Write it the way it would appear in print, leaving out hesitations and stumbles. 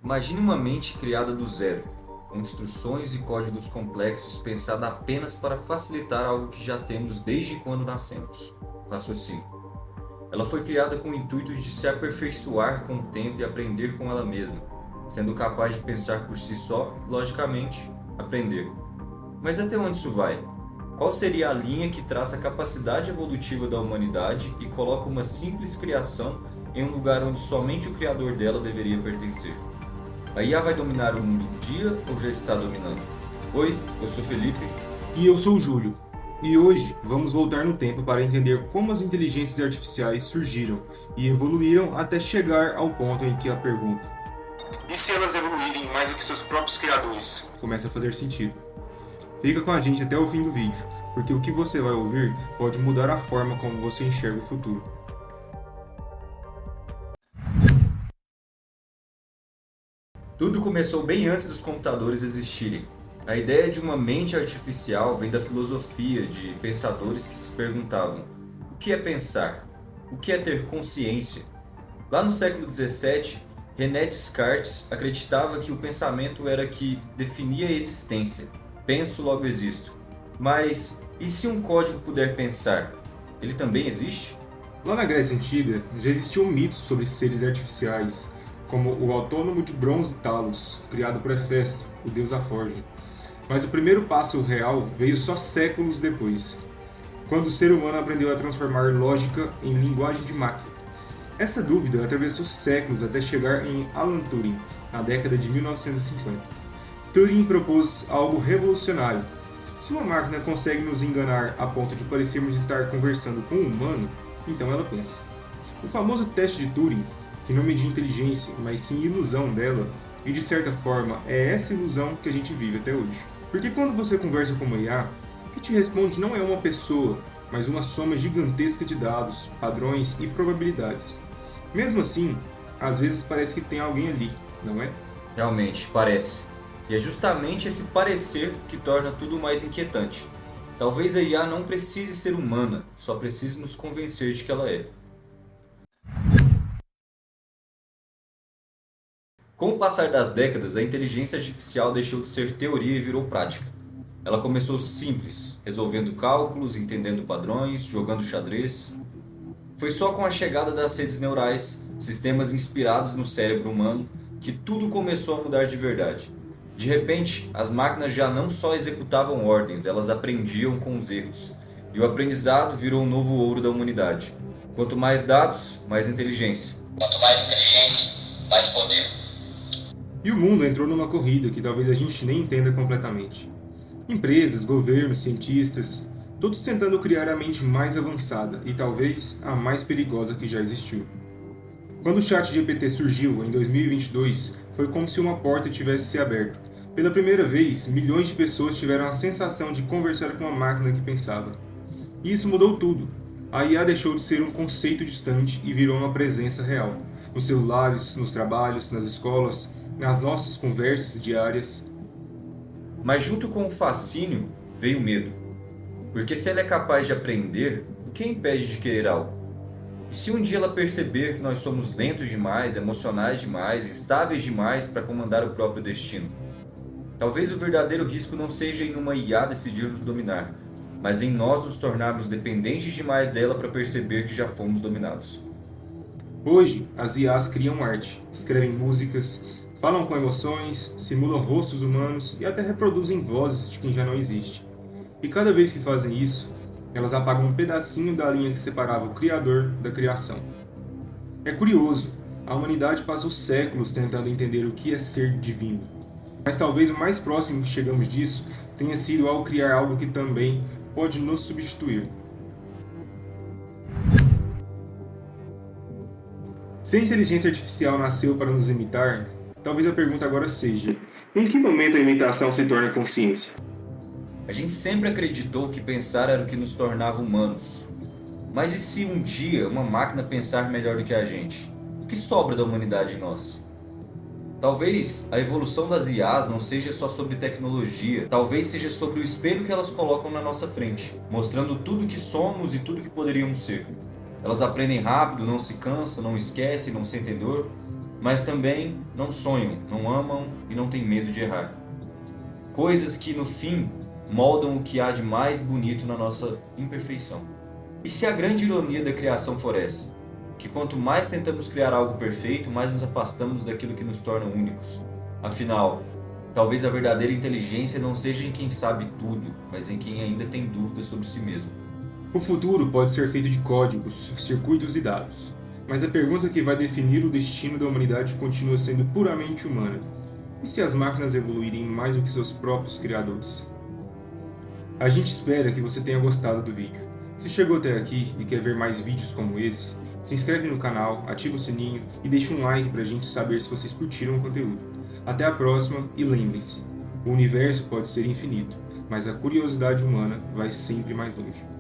Imagine uma mente criada do zero, com instruções e códigos complexos pensada apenas para facilitar algo que já temos desde quando nascemos: o raciocínio. Ela foi criada com o intuito de se aperfeiçoar com o tempo e aprender com ela mesma, sendo capaz de pensar por si só, logicamente, aprender. Mas até onde isso vai? Qual seria a linha que traça a capacidade evolutiva da humanidade e coloca uma simples criação em um lugar onde somente o criador dela deveria pertencer? A IA vai dominar o mundo um dia ou já está dominando? Oi, eu sou Felipe. E eu sou o Júlio. E hoje vamos voltar no tempo para entender como as inteligências artificiais surgiram e evoluíram até chegar ao ponto em que a pergunta: e se elas evoluírem mais do que seus próprios criadores? Começa a fazer sentido. Fica com a gente até o fim do vídeo, porque o que você vai ouvir pode mudar a forma como você enxerga o futuro. Tudo começou bem antes dos computadores existirem. A ideia de uma mente artificial vem da filosofia de pensadores que se perguntavam: o que é pensar? O que é ter consciência? Lá no século XVII, René Descartes acreditava que o pensamento era que definia a existência. Penso, logo existo. Mas e se um código puder pensar? Ele também existe? Lá na Grécia Antiga, já existia um mito sobre seres artificiais, como o autônomo de bronze Talos, criado por Hefesto, o deus da forja. Mas o primeiro passo real veio só séculos depois, quando o ser humano aprendeu a transformar lógica em linguagem de máquina. Essa dúvida atravessou séculos até chegar em Alan Turing, na década de 1950. Turing propôs algo revolucionário. Se uma máquina consegue nos enganar a ponto de parecermos estar conversando com um humano, então ela pensa. O famoso teste de Turing, que não media inteligência, mas sim ilusão dela, e de certa forma é essa ilusão que a gente vive até hoje. Porque quando você conversa com uma IA, o que te responde não é uma pessoa, mas uma soma gigantesca de dados, padrões e probabilidades. Mesmo assim, às vezes parece que tem alguém ali, não é? Realmente, parece. E é justamente esse parecer que torna tudo mais inquietante. Talvez a IA não precise ser humana, só precise nos convencer de que ela é. Com o passar das décadas, a inteligência artificial deixou de ser teoria e virou prática. Ela começou simples, resolvendo cálculos, entendendo padrões, jogando xadrez. Foi só com a chegada das redes neurais, sistemas inspirados no cérebro humano, que tudo começou a mudar de verdade. De repente, as máquinas já não só executavam ordens, elas aprendiam com os erros. E o aprendizado virou o novo ouro da humanidade. Quanto mais dados, mais inteligência. Quanto mais inteligência, mais poder. E o mundo entrou numa corrida que talvez a gente nem entenda completamente. Empresas, governos, cientistas, todos tentando criar a mente mais avançada e talvez a mais perigosa que já existiu. Quando o ChatGPT surgiu em 2022, foi como se uma porta tivesse se aberto. Pela primeira vez, milhões de pessoas tiveram a sensação de conversar com uma máquina que pensava. E isso mudou tudo. A IA deixou de ser um conceito distante e virou uma presença real. Nos celulares, nos trabalhos, nas escolas, nas nossas conversas diárias. Mas junto com o fascínio veio o medo. Porque se ela é capaz de aprender, o que a impede de querer algo? E se um dia ela perceber que nós somos lentos demais, emocionais demais, instáveis demais para comandar o próprio destino? Talvez o verdadeiro risco não seja em uma IA decidir nos dominar, mas em nós nos tornarmos dependentes demais dela para perceber que já fomos dominados. Hoje, as IAs criam arte, escrevem músicas, falam com emoções, simulam rostos humanos e até reproduzem vozes de quem já não existe. E cada vez que fazem isso, elas apagam um pedacinho da linha que separava o Criador da criação. É curioso, a humanidade passou séculos tentando entender o que é ser divino. Mas talvez o mais próximo que chegamos disso tenha sido ao criar algo que também pode nos substituir. Se a inteligência artificial nasceu para nos imitar, talvez a pergunta agora seja: em que momento a imitação se torna consciência? A gente sempre acreditou que pensar era o que nos tornava humanos. Mas e se um dia uma máquina pensar melhor do que a gente? O que sobra da humanidade em nós? Talvez a evolução das IAs não seja só sobre tecnologia, talvez seja sobre o espelho que elas colocam na nossa frente, mostrando tudo que somos e tudo que poderíamos ser. Elas aprendem rápido, não se cansam, não esquecem, não sentem dor. mas também não sonham, não amam e não têm medo de errar. Coisas que, no fim, moldam o que há de mais bonito na nossa imperfeição. E se a grande ironia da criação for essa? Que quanto mais tentamos criar algo perfeito, mais nos afastamos daquilo que nos torna únicos. Afinal, talvez a verdadeira inteligência não seja em quem sabe tudo, mas em quem ainda tem dúvidas sobre si mesmo. O futuro pode ser feito de códigos, circuitos e dados. Mas a pergunta que vai definir o destino da humanidade continua sendo puramente humana. E se as máquinas evoluírem mais do que seus próprios criadores? A gente espera que você tenha gostado do vídeo. Se chegou até aqui e quer ver mais vídeos como esse, se inscreve no canal, ativa o sininho e deixa um like pra gente saber se vocês curtiram o conteúdo. Até a próxima e lembrem-se, o universo pode ser infinito, mas a curiosidade humana vai sempre mais longe.